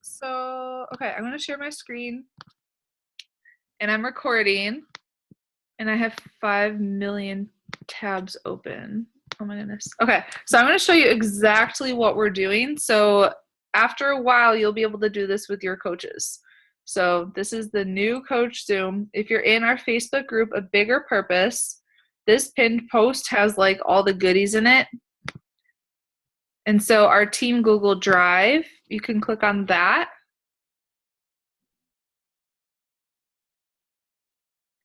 So, okay, I'm going to share my screen and I'm recording and I have 5 million tabs open. Oh my goodness. Okay, so I'm going to show you exactly what we're doing. So after a while, you'll be able to do this with your coaches. So this is the new coach Zoom. If you're in our Facebook group, A Bigger Purpose, this pinned post has like all the goodies in it. And so our team Google Drive, you can click on that.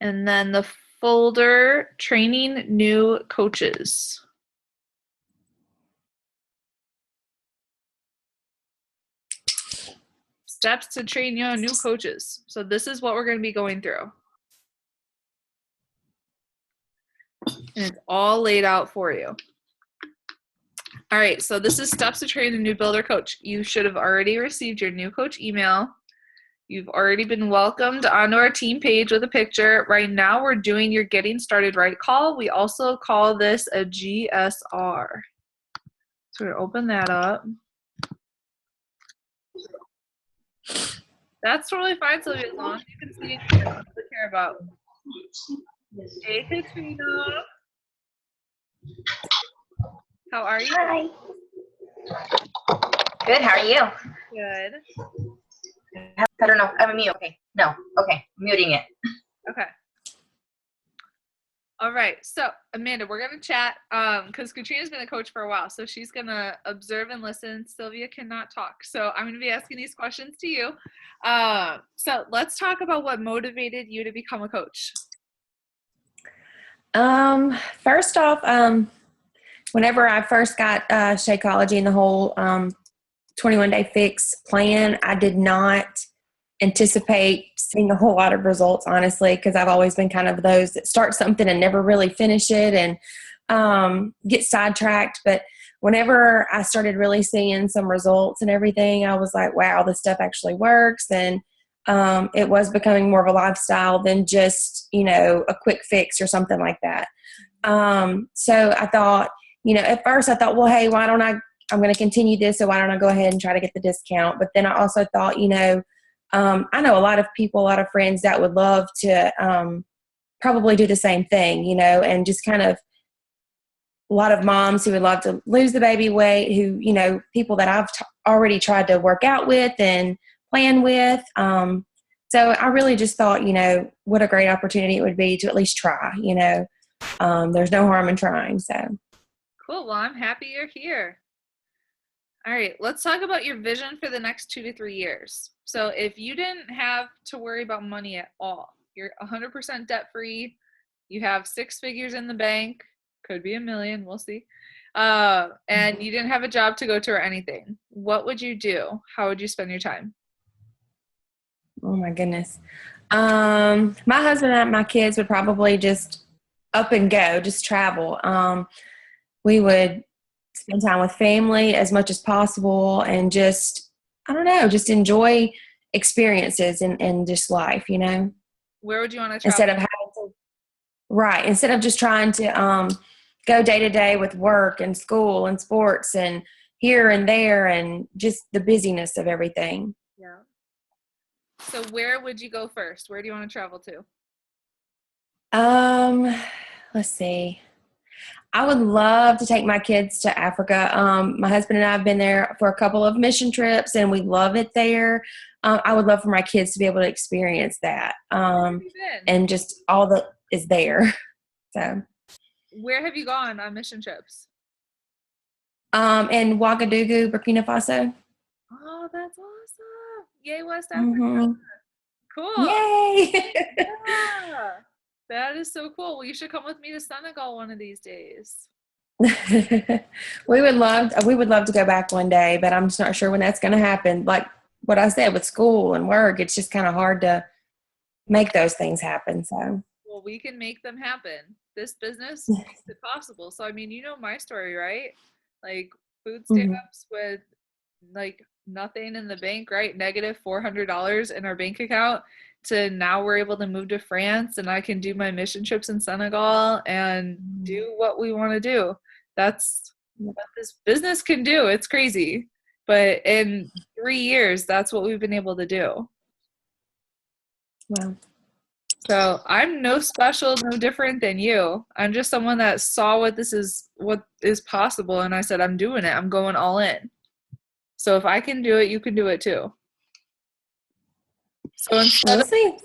And then the folder, training new coaches. Steps to train your new coaches. So this is what we're going to be going through. And it's all laid out for you. All right, so this is steps to train a new builder coach. You should have already received your new coach email. You've already been welcomed onto our team page with a picture. Right now we're doing your getting started right call. We also call this a GSR. So we're going to open that up. That's totally fine, Sylvia, as long as you can see what you care about. Hey, Katrina. How are you? Hi. Good, how are you? Good. I don't know, I'm a mute, okay. No, okay, I'm muting it. Okay. All right, so Amanda, we're gonna chat because Katrina's been a coach for a while, so she's gonna observe and listen. Sylvia cannot talk, so I'm gonna be asking these questions to you. So let's talk about what motivated you to become a coach. First off, whenever I first got Shakeology and the whole 21-day fix plan, I did not anticipate seeing a whole lot of results, honestly, because I've always been kind of those that start something and never really finish it and get sidetracked. But whenever I started really seeing some results and everything, I was like, wow, this stuff actually works. And it was becoming more of a lifestyle than just, a quick fix or something like that. So I thought, at first I thought, well, hey, I'm going to continue this, so why don't I go ahead and try to get the discount? But then I also thought, I know a lot of people, a lot of friends that would love to probably do the same thing, and just kind of a lot of moms who would love to lose the baby weight, who, people that I've already tried to work out with and plan with. So I really just thought, what a great opportunity it would be to at least try, there's no harm in trying. So Cool. Well, I'm happy you're here. All right, let's talk about your vision for the next 2 to 3 years. So if you didn't have to worry about money at all, you're 100% debt free, you have 6 figures in the bank, could be $1 million, we'll see, and you didn't have a job to go to or anything, what would you do? How would you spend your time? Oh my goodness. My husband and my kids would probably just up and go, just travel. We would spend time with family as much as possible and just, I don't know, just enjoy experiences and just life, Where would you want to travel? Instead of just trying to go day to day with work and school and sports and here and there and just the busyness of everything. Yeah. So where would you go first? Where do you want to travel to? Let's see. I would love to take my kids to Africa. My husband and I have been there for a couple of mission trips, and we love it there. I would love for my kids to be able to experience that, and just all that is there. So, where have you gone on mission trips? In Ouagadougou, Burkina Faso. Oh, that's awesome! Yay, West Africa! Mm-hmm. Cool. Yay! Yeah. That is so cool. Well, you should come with me to Senegal one of these days. We would love to go back one day, but I'm just not sure when that's going to happen. Like what I said, with school and work, it's just kind of hard to make those things happen. So, well, we can make them happen. This business makes it possible. So, I mean, you know my story, right? Like food stamps with like nothing in the bank, right? Negative $400 in our bank account, to now we're able to move to France and I can do my mission trips in Senegal and do what we want to do. That's what this business can do. It's crazy. And 3 years, that's what we've been able to do. Wow. So I'm no special, no different than you. I'm just someone that saw what is possible, and I said, I'm doing it. I'm going all in. So if I can do it, you can do it too. So instead We'll of see.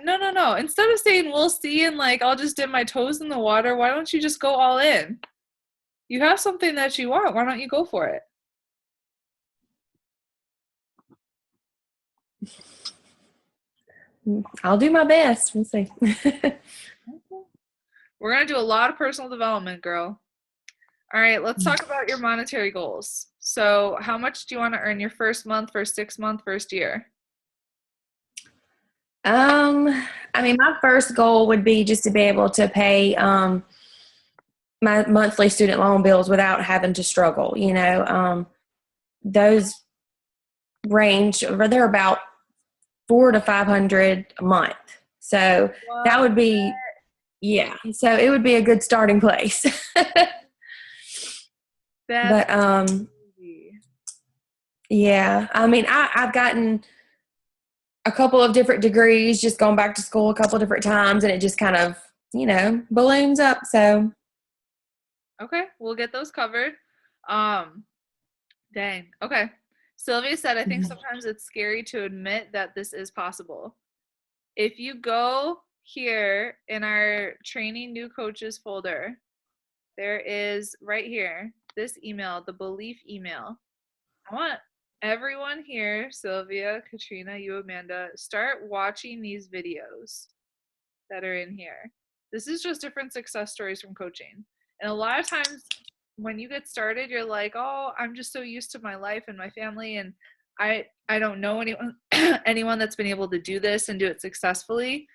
no. Instead of saying we'll see and like I'll just dip my toes in the water, why don't you just go all in? You have something that you want. Why don't you go for it? I'll do my best. We'll see. We're going to do a lot of personal development, girl. All right, let's talk about your monetary goals. So how much do you want to earn your first month, first 6 month, first year? I mean, my first goal would be just to be able to pay my monthly student loan bills without having to struggle. You know, those range, they're about 400 to 500 a month. So that would be, yeah. So it would be a good starting place. That's But crazy. yeah, I mean, I've gotten a couple of different degrees, just going back to school a couple of different times, and it just kind of, you know, balloons up. So Okay, we'll get those covered. Dang. Okay. Sylvia said, I think sometimes it's scary to admit that this is possible. If you go here in our training new coaches folder, there is right here, this email, the belief email. I want everyone here, Sylvia, Katrina, you, Amanda, start watching these videos that are in here. This is just different success stories from coaching. And a lot of times when you get started, you're like, oh, I'm just so used to my life and my family, and I don't know anyone anyone that's been able to do this and do it successfully.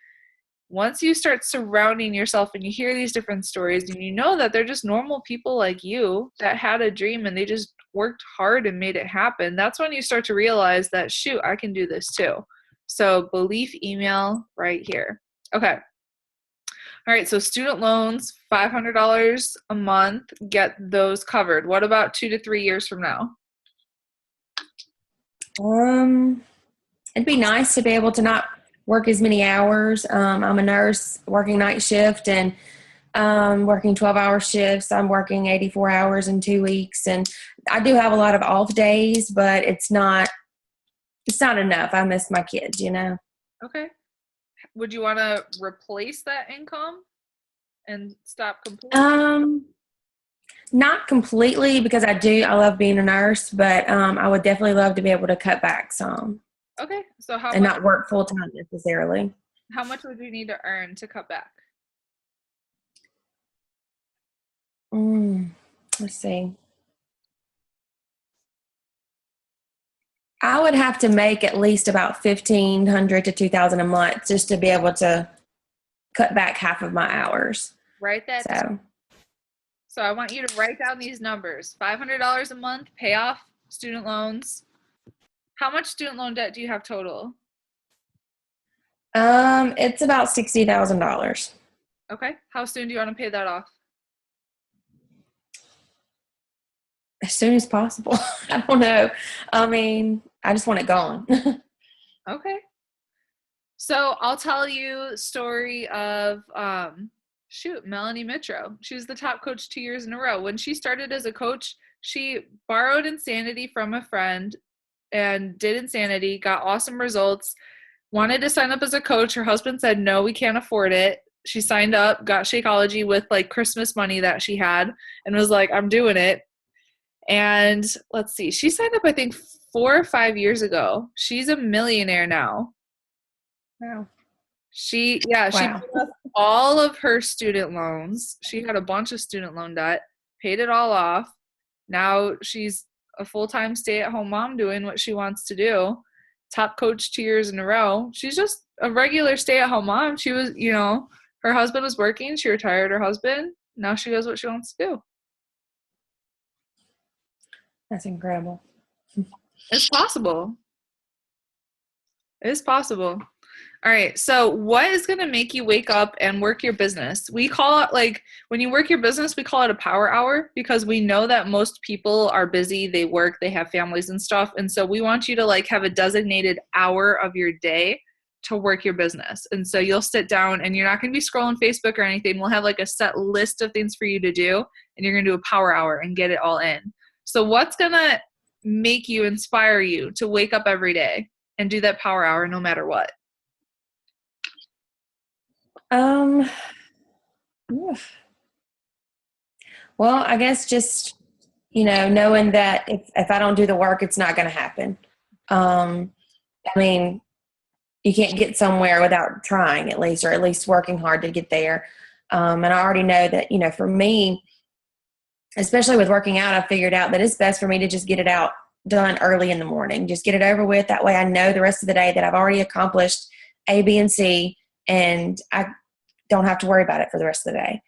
Once you start surrounding yourself and you hear these different stories and you know that they're just normal people like you that had a dream and they just worked hard and made it happen, that's when you start to realize that, shoot, I can do this too. So belief email right here. Okay. All right, so student loans, $500 a month, get those covered. What about 2 to 3 years from now? it'd be nice to be able to not work as many hours. I'm a nurse working night shift and working 12-hour shifts. I'm working 84 hours in 2 weeks, and I do have a lot of off days, but it's not enough. I miss my kids, you know. Okay. Would you want to replace that income and stop completely? Not completely, because I love being a nurse, but I would definitely love to be able to cut back some Okay, so and not work full time necessarily. how much would you need to earn to cut back? Let's see. I would have to make at least about 1,500 to 2,000 a month just to be able to cut back half of my hours. Write that. So I want you to write down these numbers. $500 a month, pay off student loans. How much student loan debt do you have total? It's about $60,000. Okay. How soon do you want to pay that off? As soon as possible. I don't know. I mean, I just want it gone. Okay. So I'll tell you a story of Melanie Mitro. She was the top coach 2 years in a row. When she started as a coach, she borrowed insanity from a friend and did insanity, got awesome results, wanted to sign up as a coach. Her husband said, no, we can't afford it. She signed up, got Shakeology with like Christmas money that she had, and was like, I'm doing it. And let's see, she signed up, I think 4 or 5 years ago. She's a millionaire now. Wow. She paid off all of her student loans. She had a bunch of student loan debt, paid it all off. Now she's a full-time stay-at-home mom doing what she wants to do. Top coach 2 years in a row. She's just a regular stay-at-home mom. She was, her husband was working. She retired her husband. Now she does what she wants to do. That's incredible. It's possible. It's possible. All right. So, what is going to make you wake up and work your business? We call it, like, when you work your business, we call it a power hour because we know that most people are busy, they work, they have families and stuff. And so, we want you to like have a designated hour of your day to work your business. And so, you'll sit down and you're not going to be scrolling Facebook or anything. We'll have like a set list of things for you to do, and you're going to do a power hour and get it all in. So, what's going to make you, inspire you to wake up every day and do that power hour no matter what? Oof. Well, I guess just, knowing that if I don't do the work, it's not going to happen. I mean, you can't get somewhere without trying at least, or at least working hard to get there. And I already know that, for me, especially with working out, I figured out that it's best for me to just get it out done early in the morning. Just get it over with. That way I know the rest of the day that I've already accomplished A, B, and C, and I don't have to worry about it for the rest of the day.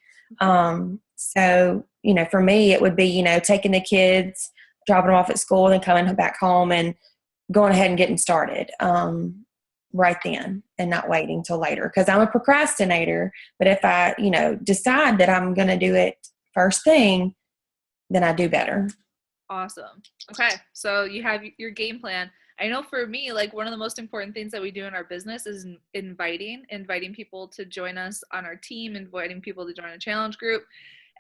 So, for me, it would be, taking the kids, dropping them off at school, and coming back home and going ahead and getting started right then and not waiting till later. Because I'm a procrastinator, but if I, decide that I'm going to do it first thing, then I do better. Awesome. Okay. So you have your game plan. I know for me, like one of the most important things that we do in our business is inviting people to join us on our team, inviting people to join a challenge group.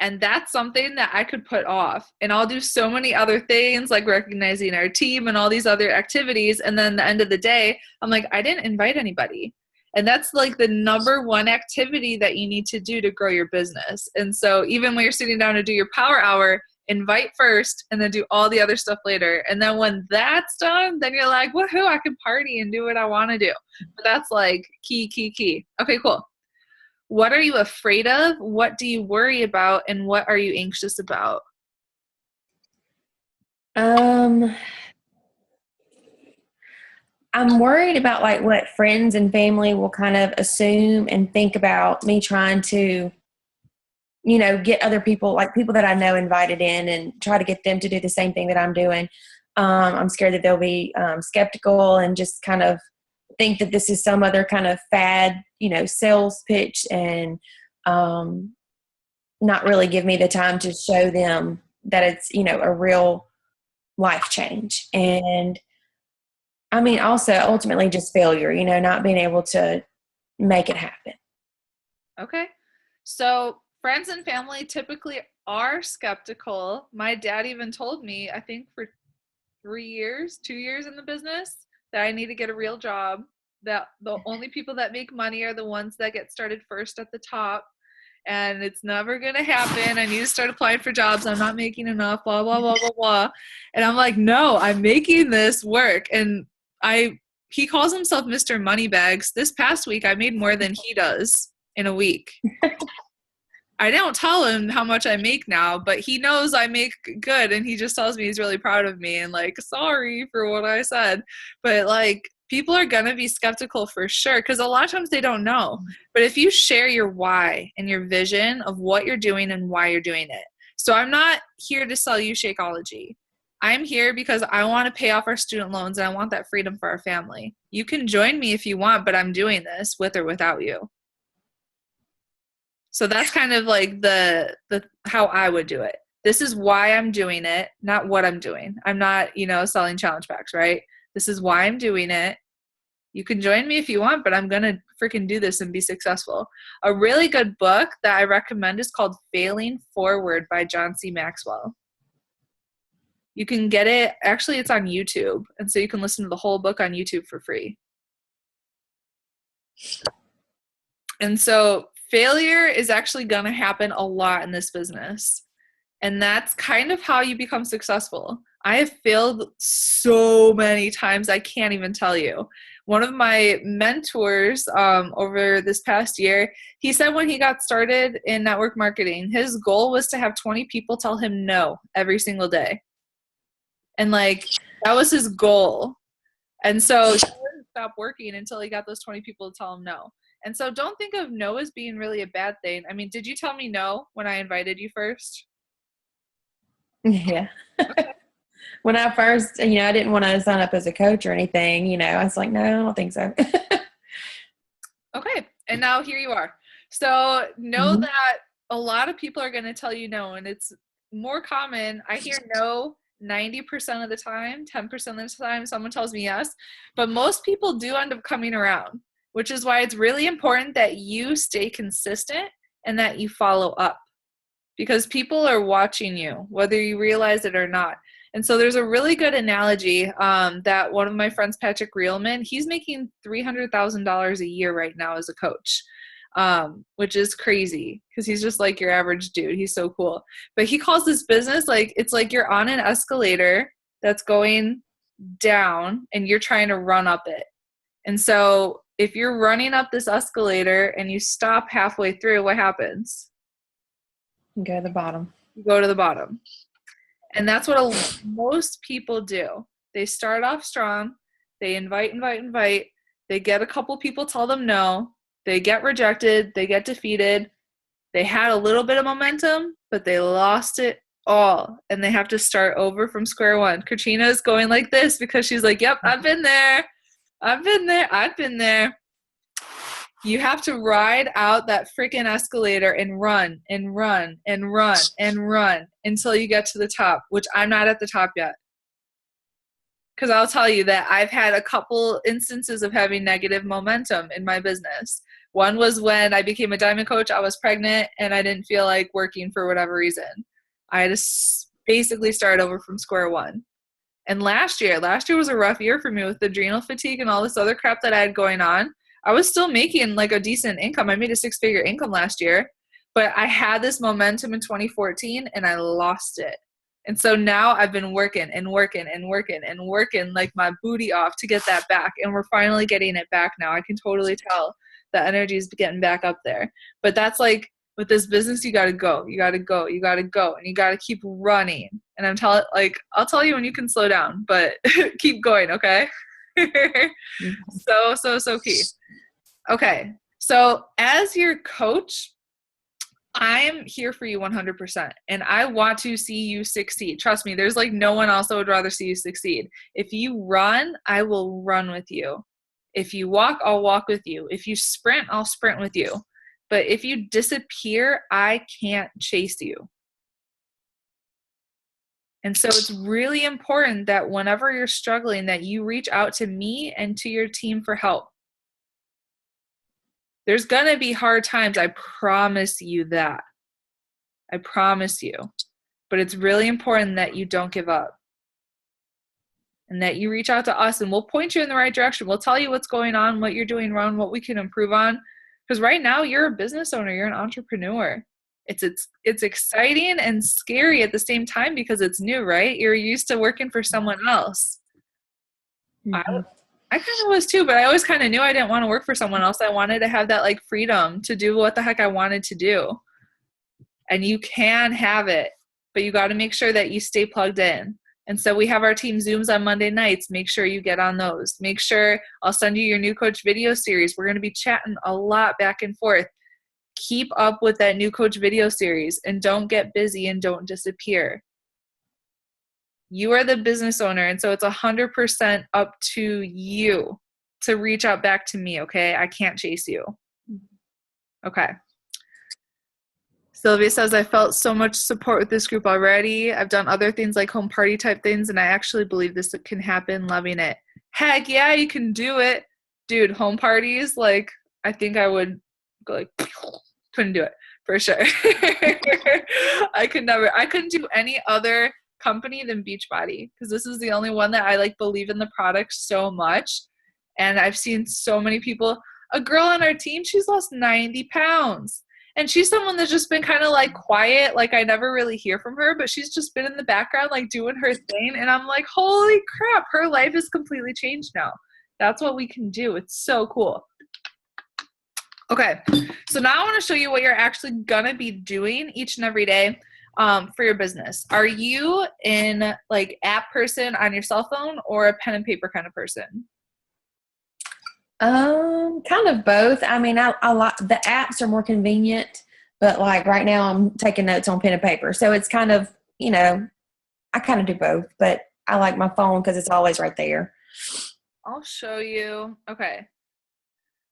And that's something that I could put off. And I'll do so many other things like recognizing our team and all these other activities. And then at the end of the day, I'm like, I didn't invite anybody. And that's like the number one activity that you need to do to grow your business. And so even when you're sitting down to do your power hour, invite first and then do all the other stuff later. And then when that's done, then you're like, woohoo, I can party and do what I want to do. But that's like key. Okay, cool. What are you afraid of? What do you worry about? And what are you anxious about? I'm worried about like what friends and family will kind of assume and think about me trying to, get other people, like people that I know, invited in and try to get them to do the same thing that I'm doing. I'm scared that they'll be skeptical and just kind of think that this is some other kind of fad, sales pitch, and not really give me the time to show them that it's, a real life change. And I mean, also ultimately just failure, not being able to make it happen. Okay. So friends and family typically are skeptical. My dad even told me, I think for 2 years in the business, that I need to get a real job, that the only people that make money are the ones that get started first at the top. And it's never going to happen. I need to start applying for jobs. I'm not making enough, blah, blah, blah, blah, blah. And I'm like, no, I'm making this work. And he calls himself Mr. Moneybags. This past week, I made more than he does in a week. I don't tell him how much I make now, but he knows I make good, and he just tells me he's really proud of me and like, sorry for what I said. But like, people are going to be skeptical for sure, because a lot of times they don't know. But if you share your why and your vision of what you're doing and why you're doing it. So I'm not here to sell you Shakeology. I'm here because I want to pay off our student loans and I want that freedom for our family. You can join me if you want, but I'm doing this with or without you. So that's kind of like the how I would do it. This is why I'm doing it, not what I'm doing. I'm not, selling challenge packs, right? This is why I'm doing it. You can join me if you want, but I'm going to freaking do this and be successful. A really good book that I recommend is called Failing Forward by John C. Maxwell. You can get it. Actually, it's on YouTube. And so you can listen to the whole book on YouTube for free. And so failure is actually going to happen a lot in this business. And that's kind of how you become successful. I have failed so many times, I can't even tell you. One of my mentors over this past year, he said when he got started in network marketing, his goal was to have 20 people tell him no every single day. And like, that was his goal. And so he wouldn't stop working until he got those 20 people to tell him no. And so don't think of no as being really a bad thing. I mean, did you tell me no when I invited you first? Yeah. When I first, I didn't want to sign up as a coach or anything, I was like, no, I don't think so. Okay. And now here you are. So know Mhm. that a lot of people are going to tell you no, and it's more common. I hear no 90% of the time, 10% of the time someone tells me yes, but most people do end up coming around, which is why it's really important that you stay consistent and that you follow up, because people are watching you, whether you realize it or not. And so there's a really good analogy that one of my friends, Patrick Reelman, he's making $300,000 a year right now as a coach, which is crazy because he's just like your average dude. He's so cool. But he calls this business like it's like you're on an escalator that's going down and you're trying to run up it. And so if you're running up this escalator and you stop halfway through, what happens? Go to the bottom. You go to the bottom. And that's what most people do. They start off strong. They invite. They get a couple people tell them no. They get rejected. They get defeated. They had a little bit of momentum, but they lost it all. And they have to start over from square one. Katrina is going like this because she's like, yep, I've been there. I've been there. You have to ride out that freaking escalator and run until you get to the top, which I'm not at the top yet. Because I'll tell you that I've had a couple instances of having negative momentum in my business. One was when I became a diamond coach. I was pregnant and I didn't feel like working for whatever reason. I had to basically start over from square one. And last year was a rough year for me with adrenal fatigue and all this other crap that I had going on. I was still making like a decent income. I made a 6-figure income last year, but I had this momentum in 2014 and I lost it. And so now I've been working like my booty off to get that back. And we're finally getting it back now. I can totally tell the energy is getting back up there. But that's like with this business, you got to go, and you got to keep running. And I'll tell you when you can slow down, but keep going. Okay. So key. Okay. So as your coach, I'm here for you 100%. And I want to see you succeed. Trust me, there's like no one else that would rather see you succeed. If you run, I will run with you. If you walk, I'll walk with you. If you sprint, I'll sprint with you. But if you disappear, I can't chase you. And so it's really important that whenever you're struggling, that you reach out to me and to your team for help. There's going to be hard times. I promise you that. I promise you. But it's really important that you don't give up and that you reach out to us and we'll point you in the right direction. We'll tell you what's going on, what you're doing wrong, what we can improve on. Because right now you're a business owner. You're an entrepreneur. It's exciting and scary at the same time because it's new, right? You're used to working for someone else. Mm-hmm. I kind of was too, but I always kind of knew I didn't want to work for someone else. I wanted to have that like freedom to do what the heck I wanted to do. And you can have it, but you got to make sure that you stay plugged in. And so we have our team Zooms on Monday nights. Make sure you get on those. Make sure I'll send you your new coach video series. We're going to be chatting a lot back and forth. Keep up with that new coach video series and don't get busy and don't disappear. You are the business owner, and so it's 100% up to you to reach out back to me, okay? I can't chase you. Okay. Sylvia says, I felt so much support with this group already. I've done other things like home party type things, and I actually believe this can happen. Loving it. Heck yeah, you can do it. Dude, home parties, like, I think I would go like, couldn't do it for sure. I couldn't do any other company than Beachbody because this is the only one that I like believe in the product so much. And I've seen so many people, a girl on our team, she's lost 90 pounds and she's someone that's just been kind of like quiet. Like I never really hear from her, but she's just been in the background, like doing her thing. And I'm like, holy crap, her life is completely changed now. That's what we can do. It's so cool. Okay. So now I want to show you what you're actually going to be doing each and every day. For your business. Are you in like app person on your cell phone or a pen and paper kind of person? Kind of both. I mean, I like the apps are more convenient, but like right now I'm taking notes on pen and paper. So it's kind of, I kind of do both, but I like my phone because it's always right there. I'll show you. Okay.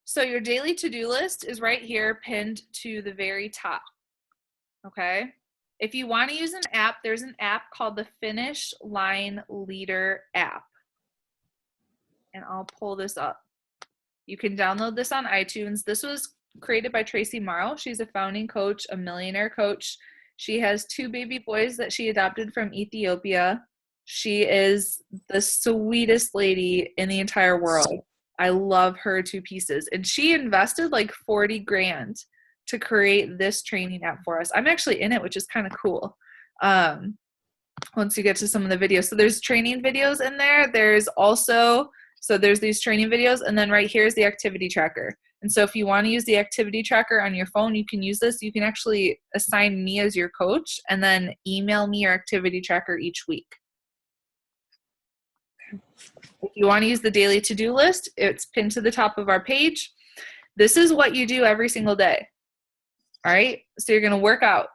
So your daily to-do list is right here pinned to the very top. Okay. If you want to use an app, there's an app called the Finish Line Leader app. And I'll pull this up. You can download this on iTunes. This was created by Tracy Morrow. She's a founding coach, a millionaire coach. She has 2 baby boys that she adopted from Ethiopia. She is the sweetest lady in the entire world. I love her to pieces. And she invested like 40 grand to create this training app for us. I'm actually in it, which is kind of cool. Once you get to some of the videos. So there's training videos in there. There's also, so there's these training videos, and then right here is the activity tracker. And so if you want to use the activity tracker on your phone, you can use this. You can actually assign me as your coach and then email me your activity tracker each week. If you want to use the daily to-do list, it's pinned to the top of our page. This is what you do every single day. All right, so you're going to work out,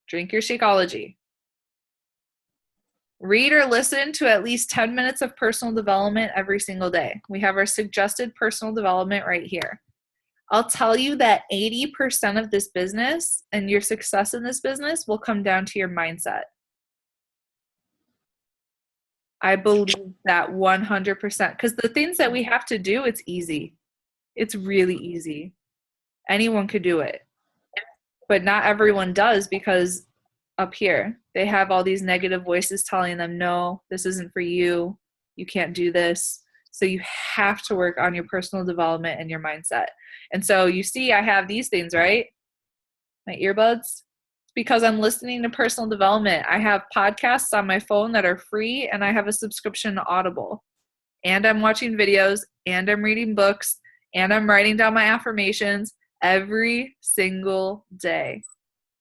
drink your Shakeology, read or listen to at least 10 minutes of personal development every single day. We have our suggested personal development right here. I'll tell you that 80% of this business and your success in this business will come down to your mindset. I believe that 100%, because the things that we have to do, it's easy. It's really easy. Anyone could do it. But not everyone does, because up here, they have all these negative voices telling them, no, this isn't for you. You can't do this. So you have to work on your personal development and your mindset. And so you see, I have these things, right? My earbuds. It's because I'm listening to personal development. I have podcasts on my phone that are free, and I have a subscription to Audible. And I'm watching videos, and I'm reading books, and I'm writing down my affirmations every single day.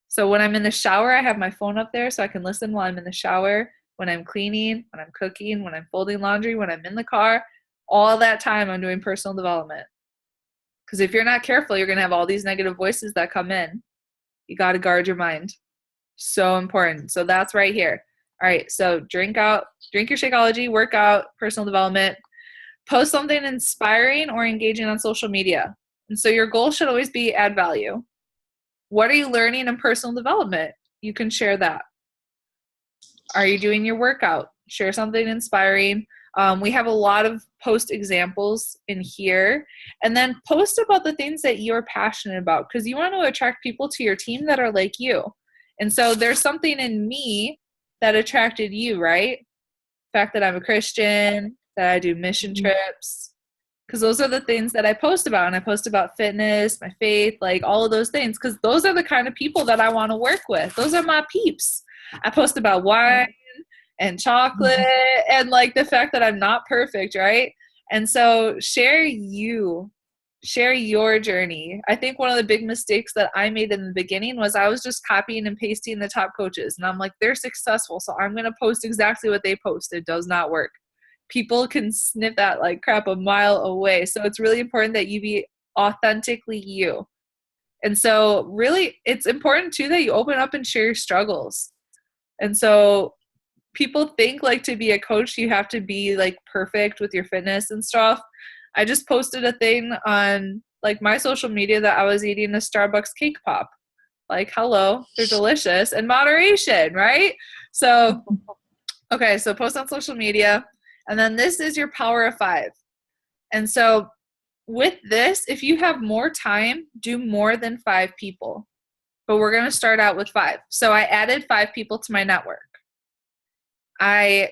So when I'm in the shower, I have my phone up there so I can listen while I'm in the shower, when I'm cleaning, when I'm cooking, when I'm folding laundry, when I'm in the car. All that time I'm doing personal development. Because if you're not careful, you're going to have all these negative voices that come in. You got to guard your mind. So important. So that's right here. All right, so drink your Shakeology, work out, personal development, post something inspiring or engaging on social media. And so your goal should always be add value. What are you learning in personal development? You can share that. Are you doing your workout? Share something inspiring. We have a lot of post examples in here. And then post about the things that you're passionate about, because you want to attract people to your team that are like you. And so there's something in me that attracted you, right? The fact that I'm a Christian, that I do mission trips, because those are the things that I post about. And I post about fitness, my faith, like all of those things, because those are the kind of people that I want to work with. Those are my peeps. I post about wine and chocolate and like the fact that I'm not perfect, right? And so share your journey. I think one of the big mistakes that I made in the beginning was I was just copying and pasting the top coaches. And I'm like, they're successful, so I'm going to post exactly what they post. It does not work. People can sniff that like crap a mile away. So it's really important that you be authentically you. And so really it's important too that you open up and share your struggles. And so people think like to be a coach, you have to be like perfect with your fitness and stuff. I just posted a thing on like my social media that I was eating a Starbucks cake pop. Like, hello, they're delicious, and moderation, right? So, okay, so post on social media. And then this is your power of 5. And so with this, if you have more time, do more than 5 people. But we're going to start out with 5. So I added 5 people to my network. I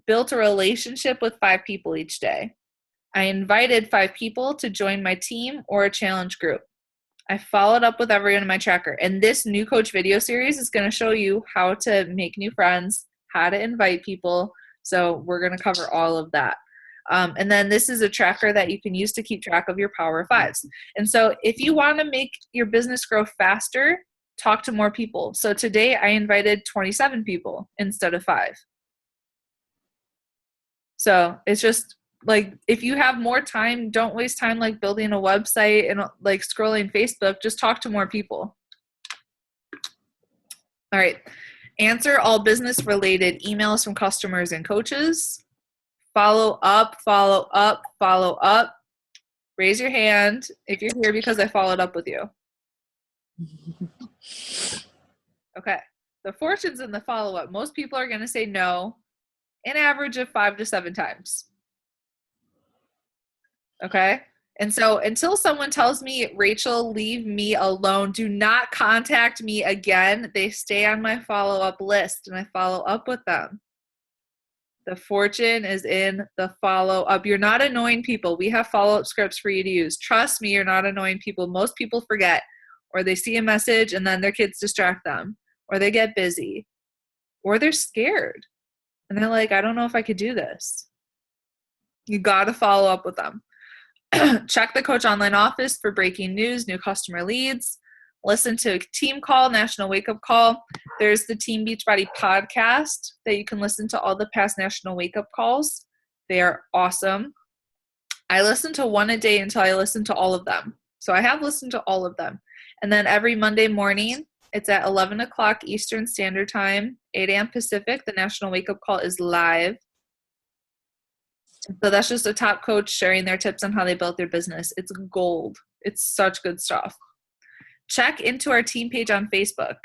built a relationship with 5 people each day. I invited 5 people to join my team or a challenge group. I followed up with everyone in my tracker. And this new coach video series is going to show you how to make new friends, how to invite people. So we're going to cover all of that. And then this is a tracker that you can use to keep track of your power of 5s. And so if you want to make your business grow faster, talk to more people. So today I invited 27 people instead of 5. So it's just like, if you have more time, don't waste time like building a website and like scrolling Facebook. Just talk to more people. All right. Answer all business related emails from customers and coaches. Follow up, follow up, follow up. Raise your hand if you're here because I followed up with you. Okay. The fortune's in the follow-up. Most people are going to say no, an average of 5 to 7 times. Okay. And so until someone tells me, Rachel, leave me alone, do not contact me again, they stay on my follow-up list and I follow up with them. The fortune is in the follow-up. You're not annoying people. We have follow-up scripts for you to use. Trust me, you're not annoying people. Most people forget, or they see a message and then their kids distract them, or they get busy, or they're scared. And they're like, I don't know if I could do this. You got to follow up with them. Check the Coach Online office for breaking news, new customer leads. Listen to a team call, National Wake Up Call. There's the Team Beachbody podcast that you can listen to all the past National Wake Up Calls. They are awesome. I listen to one a day until I listen to all of them. So I have listened to all of them. And then every Monday morning, it's at 11 o'clock Eastern Standard Time, 8 a.m. Pacific. The National Wake Up Call is live. So that's just a top coach sharing their tips on how they built their business. It's gold. It's such good stuff. Check into our team page on Facebook.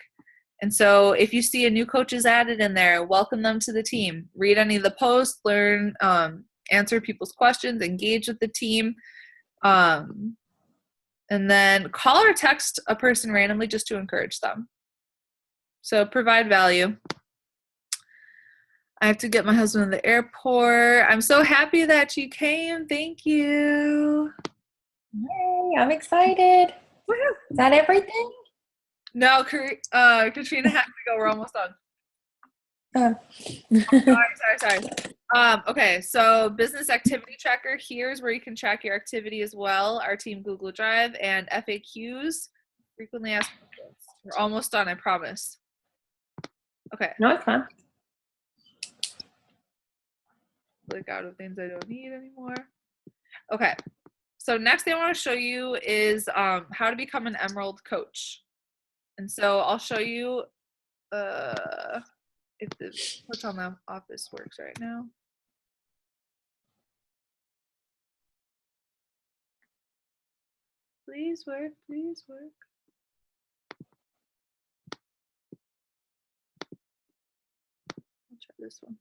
And so if you see a new coach is added in there, welcome them to the team. Read any of the posts, learn, answer people's questions, engage with the team. And then call or text a person randomly just to encourage them. So provide value. I have to get my husband to the airport. I'm so happy that you came. Thank you. Yay, I'm excited. Woo-hoo. Is that everything? No, Katrina has to go. We're almost done. Sorry. Okay, so business activity tracker. Here's where you can track your activity as well. Our team Google Drive and FAQs. Frequently asked questions. We're almost done, I promise. Okay. No, it's fine. Click out of things I don't need anymore. Okay. So next thing I want to show you is how to become an Emerald coach. And so I'll show you if the Coach on the office works right now. Please work, please work. I'll try this one.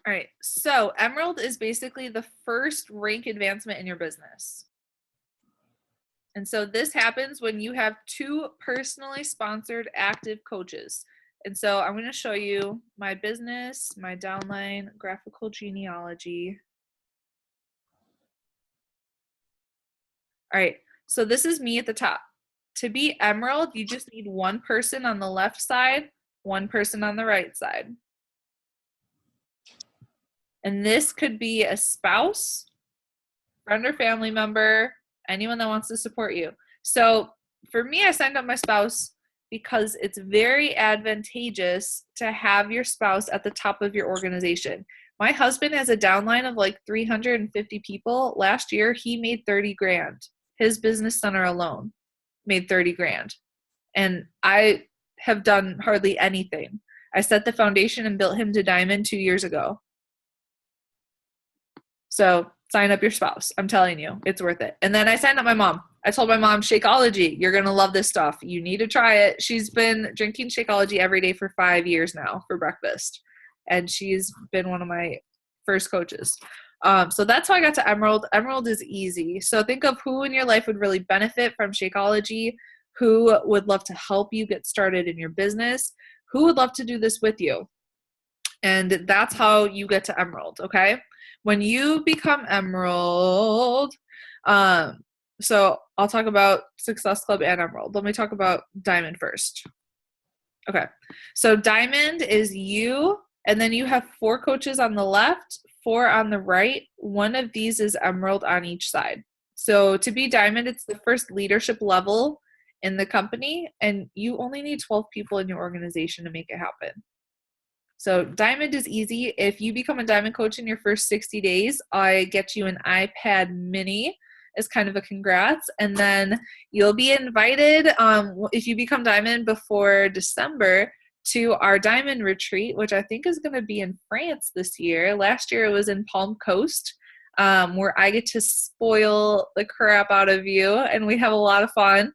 All right, so Emerald is basically the first rank advancement in your business. And so this happens when you have 2 personally sponsored active coaches. And so I'm going to show you my business, my downline, graphical genealogy. All right, so this is me at the top. To be Emerald, you just need 1 person on the left side, 1 person on the right side. And this could be a spouse, friend or family member, anyone that wants to support you. So for me, I signed up my spouse because it's very advantageous to have your spouse at the top of your organization. My husband has a downline of like 350 people. Last year, he made 30 grand. His business center alone made 30 grand. And I have done hardly anything. I set the foundation and built him to diamond 2 years ago. So sign up your spouse. I'm telling you, it's worth it. And then I signed up my mom. I told my mom, Shakeology, you're going to love this stuff. You need to try it. She's been drinking Shakeology every day for 5 years now for breakfast. And she's been one of my first coaches. So that's how I got to Emerald. Emerald is easy. So think of who in your life would really benefit from Shakeology, who would love to help you get started in your business, who would love to do this with you. And that's how you get to Emerald, okay? When you become Emerald, so I'll talk about Success Club and Emerald. Let me talk about Diamond first. Okay, so Diamond is you, and then you have 4 coaches on the left, 4 on the right. One of these is Emerald on each side. So to be Diamond, it's the first leadership level in the company, and you only need 12 people in your organization to make it happen. So Diamond is easy. If you become a Diamond coach in your first 60 days, I get you an iPad mini as kind of a congrats. And then you'll be invited, if you become Diamond before December, to our Diamond retreat, which I think is going to be in France this year. Last year it was in Palm Coast. where I get to spoil the crap out of you, and we have a lot of fun.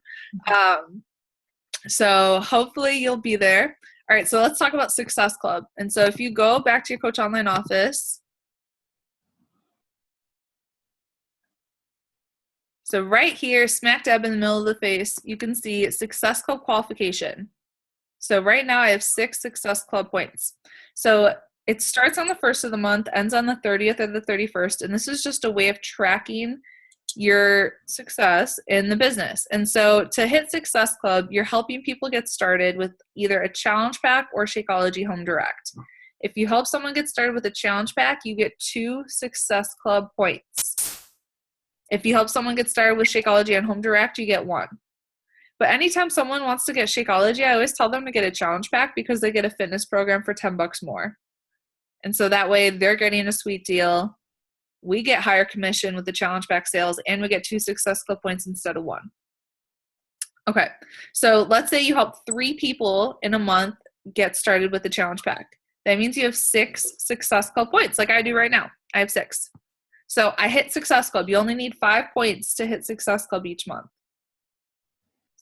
So hopefully you'll be there. All right, so let's talk about Success Club. And so if you go back to your Coach Online office, so right here, smack dab in the middle of the face, you can see Success Club qualification. So right now I have 6 Success Club points. So it starts on the 1st of the month, ends on the 30th or the 31st, and this is just a way of tracking your success in the business. And so to hit Success Club, you're helping people get started with either a challenge pack or Shakeology Home Direct. If you help someone get started with a challenge pack, you get 2 Success Club points. If you help someone get started with Shakeology and Home Direct, you get 1. But anytime someone wants to get Shakeology, I always tell them to get a challenge pack because they get a fitness program for $10 more. And so that way they're getting a sweet deal. We get higher commission with the challenge pack sales, and we get 2 Success Club points instead of 1. Okay, so let's say you help 3 people in a month get started with the challenge pack. That means you have 6 Success Club points, like I do right now. I have 6. So I hit Success Club. You only need 5 points to hit Success Club each month.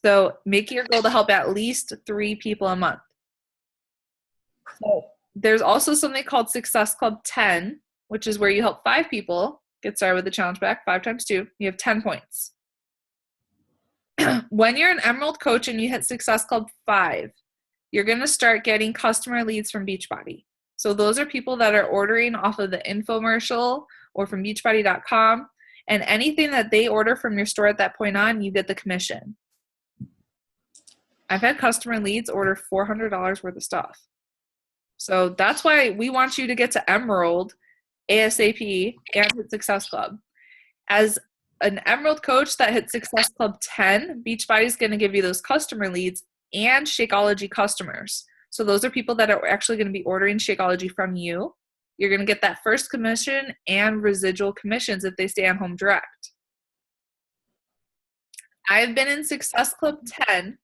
So make your goal to help at least 3 people a month. So there's also something called Success Club 10, which is where you help 5 people get started with the challenge pack, 5 times 2, you have 10 points. When you're an Emerald coach and you hit Success Club 5, you're going to start getting customer leads from Beachbody. So those are people that are ordering off of the infomercial or from beachbody.com, and anything that they order from your store at that point on, you get the commission. I've had customer leads order $400 worth of stuff. So that's why we want you to get to Emerald ASAP and hit Success Club. As an Emerald coach that hit Success Club 10, Beachbody is going to give you those customer leads and Shakeology customers. So those are people that are actually going to be ordering Shakeology from you. You're going to get that first commission and residual commissions if they stay on Home Direct. I've been in Success Club 10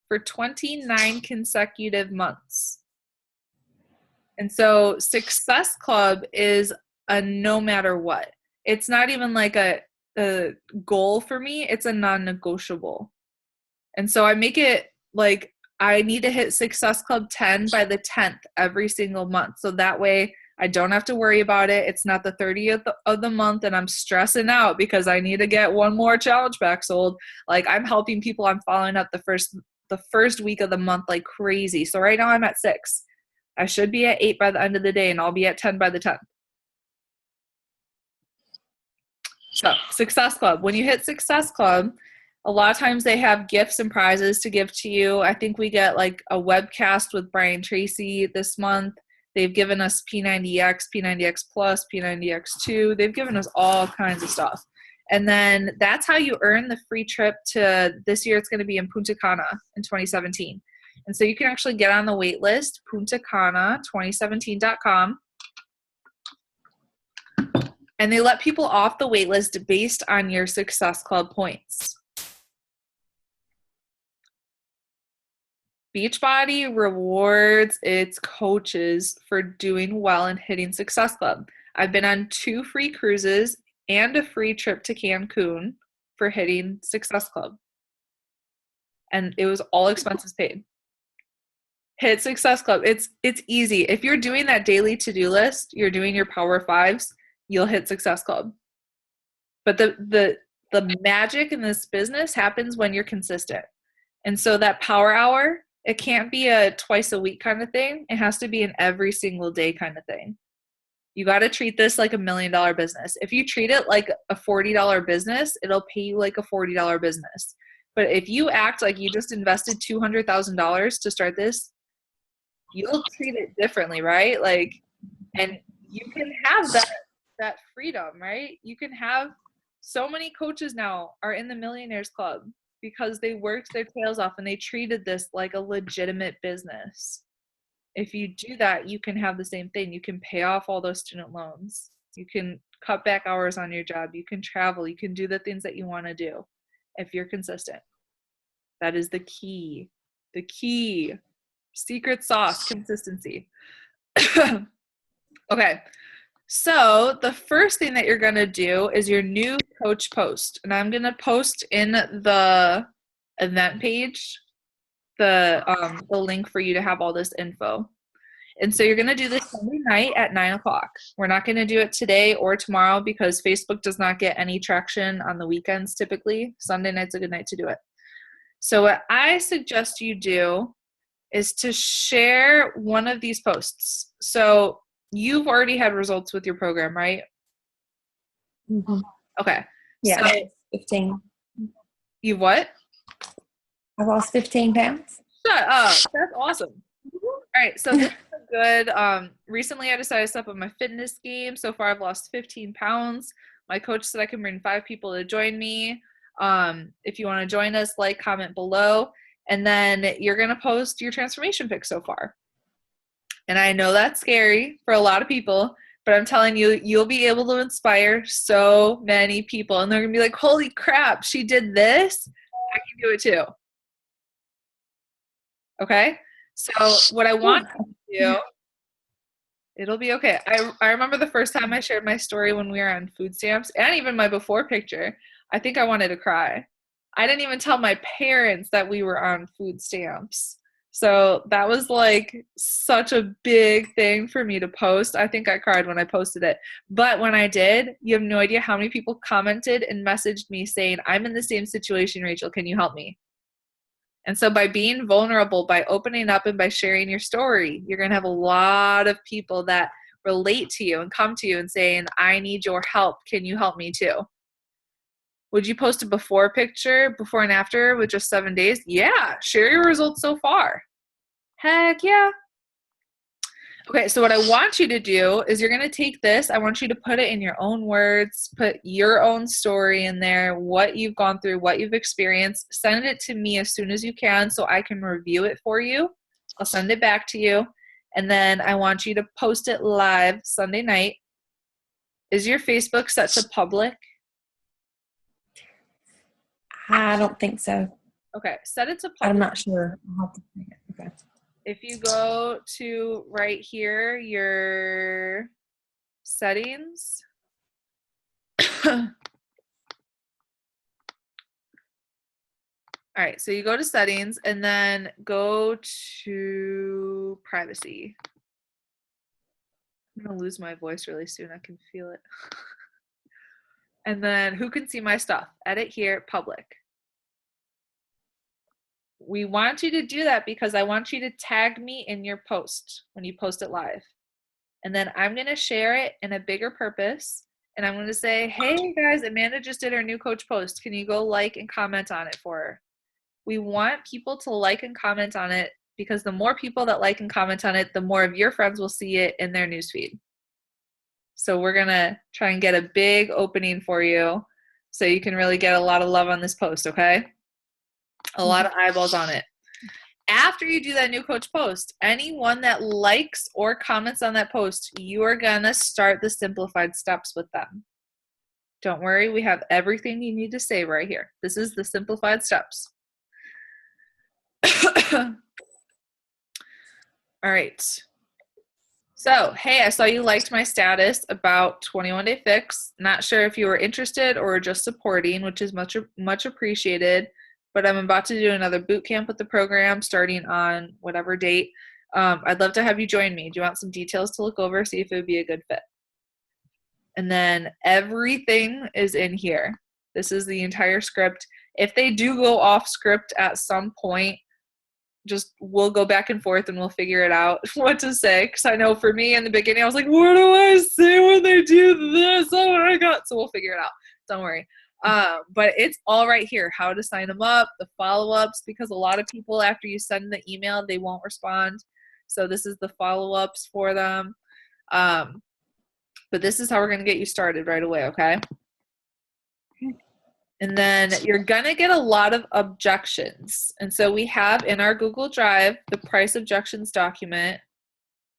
for 29 consecutive months. And so Success Club is a no matter what. It's not even like a goal for me. It's a non-negotiable. And so I make it like I need to hit Success Club 10 by the 10th every single month. So that way I don't have to worry about it. It's not the 30th of the month and I'm stressing out because I need to get 1 more challenge pack sold. Like I'm helping people. I'm following up the first week of the month like crazy. So right now I'm at 6. I should be at 8 by the end of the day, and I'll be at 10 by the 10th. So Success Club. When you hit Success Club, a lot of times they have gifts and prizes to give to you. I think we get like a webcast with Brian Tracy this month. They've given us P90X, P90X Plus, P90X2. They've given us all kinds of stuff. And then that's how you earn the free trip to this year. It's going to be in Punta Cana in 2017. And so you can actually get on the wait list, puntacana2017.com. And they let people off the wait list based on your Success Club points. Beachbody rewards its coaches for doing well and hitting Success Club. I've been on 2 free cruises and a free trip to Cancun for hitting Success Club. And it was all expenses paid. Hit Success Club. It's easy. If you're doing that daily to-do list, you're doing your Power 5s, you'll hit Success Club. But the magic in this business happens when you're consistent. And so that power hour, it can't be a twice a week kind of thing. It has to be an every single day kind of thing. You got to treat this like $1 million business. If you treat it like a $40 business, it'll pay you like a $40 business. But if you act like you just invested $200,000 to start this, you'll treat it differently, right? Like, and you can have that freedom, right? You can have so many coaches now are in the Millionaires Club because they worked their tails off and they treated this like a legitimate business. If you do that, you can have the same thing. You can pay off all those student loans. You can cut back hours on your job. You can travel. You can do the things that you want to do if you're consistent. That is the key. The key. Secret sauce, consistency. Okay. So the first thing that you're going to do is your new coach post. And I'm going to post in the event page the link for you to have all this info. And so you're going to do this Sunday night at 9 o'clock. We're not going to do it today or tomorrow because Facebook does not get any traction on the weekends typically. Sunday night's a good night to do it. So what I suggest you do is to share one of these posts. So you've already had results with your program, right? Mm-hmm. Okay. Yeah, So 15. You've what? I lost 15 pounds. Shut up. That's awesome. All right. So this is a good, recently I decided to step up my fitness game. So far I've lost 15 pounds. My coach said I can bring 5 people to join me. If you want to join us, like, comment below. And then you're going to post your transformation pics so far. And I know that's scary for a lot of people, but I'm telling you, you'll be able to inspire so many people. And they're going to be like, holy crap, she did this. I can do it too. Okay? So what I want you to do, it'll be okay. I remember the first time I shared my story when we were on food stamps, and even my before picture, I think I wanted to cry. I didn't even tell my parents that we were on food stamps. So that was like such a big thing for me to post. I think I cried when I posted it. But when I did, you have no idea how many people commented and messaged me saying, I'm in the same situation, Rachel, can you help me? And so by being vulnerable, by opening up and by sharing your story, you're going to have a lot of people that relate to you and come to you and saying, I need your help. Can you help me too? Would you post a before picture, before and after with just 7 days? Yeah. Share your results so far. Heck yeah. Okay, so what I want you to do is you're going to take this. I want you to put it in your own words, put your own story in there, what you've gone through, what you've experienced. Send it to me as soon as you can so I can review it for you. I'll send it back to you. And then I want you to post it live Sunday night. Is your Facebook set to public? I don't think so. Okay, set it to public. I'm not sure. I'll have to check it. Okay. If you go to right here, your settings. All right, so you go to settings and then go to privacy. I'm going to lose my voice really soon. I can feel it. And then who can see my stuff? Edit here, public. We want you to do that because I want you to tag me in your post when you post it live. And then I'm going to share it in a bigger purpose. And I'm going to say, hey guys, Amanda just did her new coach post. Can you go like and comment on it for her? We want people to like and comment on it because the more people that like and comment on it, the more of your friends will see it in their newsfeed. So we're going to try and get a big opening for you so you can really get a lot of love on this post, okay? A lot of eyeballs on it. After you do that new coach post, anyone that likes or comments on that post, you are going to start the simplified steps with them. Don't worry, we have everything you need to say right here. This is the simplified steps. All right. So, hey, I saw you liked my status about 21 Day Fix. Not sure if you were interested or just supporting, which is much appreciated. But I'm about to do another boot camp with the program starting on whatever date. I'd love to have you join me. Do you want some details to look over, see if it would be a good fit? And then everything is in here. This is the entire script. If they do go off script at some point, just we'll go back and forth and we'll figure it out what to say. Because I know for me in the beginning, I was like, what do I say when they do this? Oh my God. So we'll figure it out. Don't worry. But it's all right here, how to sign them up, the follow-ups, because a lot of people after you send the email, they won't respond. So this is the follow-ups for them. But this is how we're going to get you started right away. Okay. And then you're going to get a lot of objections. And so we have in our Google Drive, the price objections document.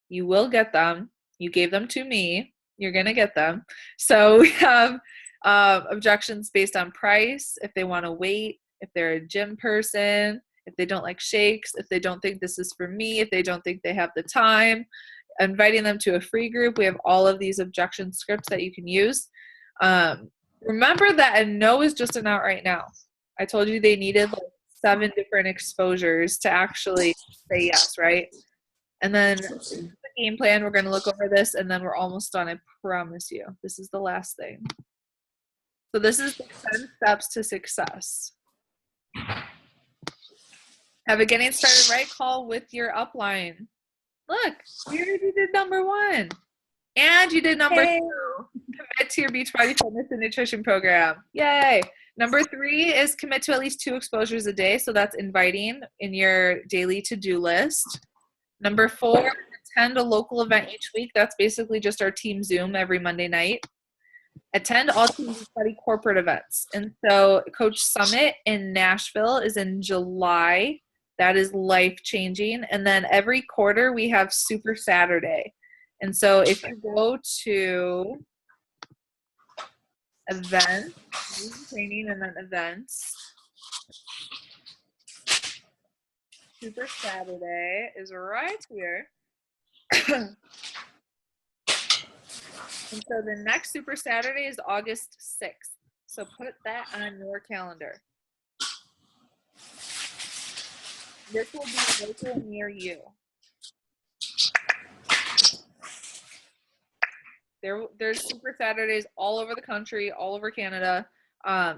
You will get them. You gave them to me. You're going to get them. So we have objections based on price, if they want to wait, if they're a gym person, if they don't like shakes, if they don't think this is for me, if they don't think they have the time, inviting them to a free group. We have all of these objection scripts that you can use. Remember that a no is just an outright no. I told you they needed like 7 different exposures to actually say yes, right? And then the game plan, we're going to look over this, and then we're almost done, I promise you. This is the last thing. So this is the 10 steps to success. Have a getting started right call with your upline. Look, you already did number 1. And you did number 2. Commit to your Beachbody fitness and nutrition program. Yay. Number 3 is commit to at least 2 exposures a day. So that's inviting in your daily to-do list. Number 4, attend a local event each week. That's basically just our team Zoom every Monday night. Attend all Team Beachbody corporate events. And so Coach Summit in Nashville is in July. That is life-changing. And then every quarter we have Super Saturday. And so if you go to events, training and then events, Super Saturday is right here. And so the next Super Saturday is August 6th. So put that on your calendar. This will be local near you. There's Super Saturdays all over the country, all over Canada.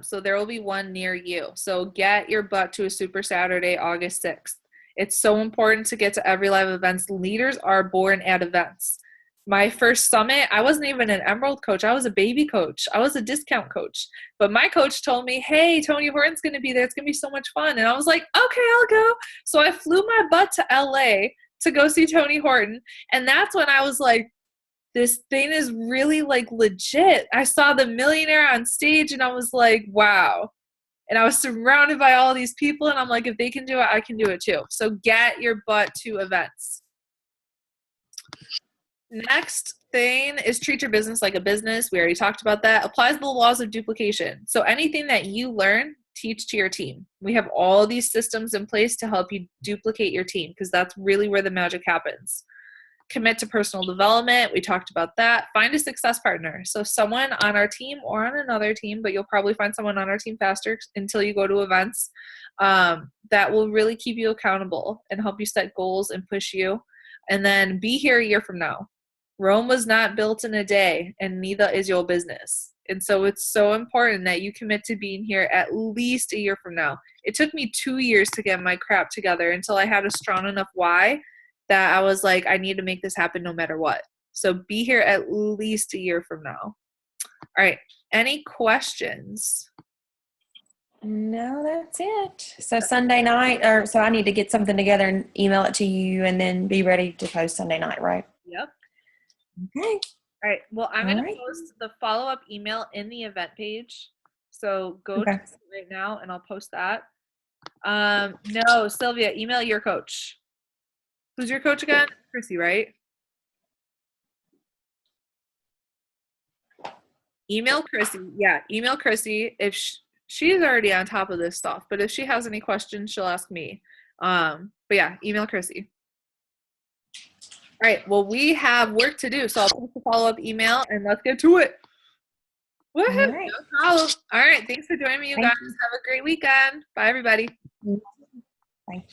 So there will be one near you. So get your butt to a Super Saturday, August 6th. It's so important to get to every live events. Leaders are born at events. My first summit, I wasn't even an Emerald coach. I was a baby coach. I was a discount coach. But my coach told me, hey, Tony Horton's going to be there. It's going to be so much fun. And I was like, okay, I'll go. So I flew my butt to LA to go see Tony Horton. And that's when I was like, this thing is really like legit. I saw the millionaire on stage and I was like, wow. And I was surrounded by all these people and I'm like, if they can do it, I can do it too. So get your butt to events. Next thing is treat your business like a business. We already talked about that. Applies the laws of duplication. So anything that you learn, teach to your team. We have all these systems in place to help you duplicate your team because that's really where the magic happens. Commit to personal development. We talked about that. Find a success partner. So someone on our team or on another team, but you'll probably find someone on our team faster until you go to events that will really keep you accountable and help you set goals and push you. And then be here a year from now. Rome was not built in a day, and neither is your business. And so it's so important that you commit to being here at least a year from now. It took me 2 years to get my crap together until I had a strong enough why that I was like, I need to make this happen no matter what. So be here at least a year from now. All right. Any questions? No, that's it. So Sunday night, so I need to get something together and email it to you and then be ready to post Sunday night, right? Yep. Okay. All right. Well, I'm going to right. post the follow-up email in the event page. So go to it right now and I'll post that. No, Sylvia, email your coach. Who's your coach again? Chrissy, right? Email Chrissy. Yeah, email Chrissy. If she's already on top of this stuff, but if she has any questions, she'll ask me. But yeah, email Chrissy. All right, well, we have work to do, so I'll post a follow-up email, and let's get to it. Woohoo! All right. No problem. All right, thanks for joining me, you guys. Have a great weekend. Bye, everybody. Bye.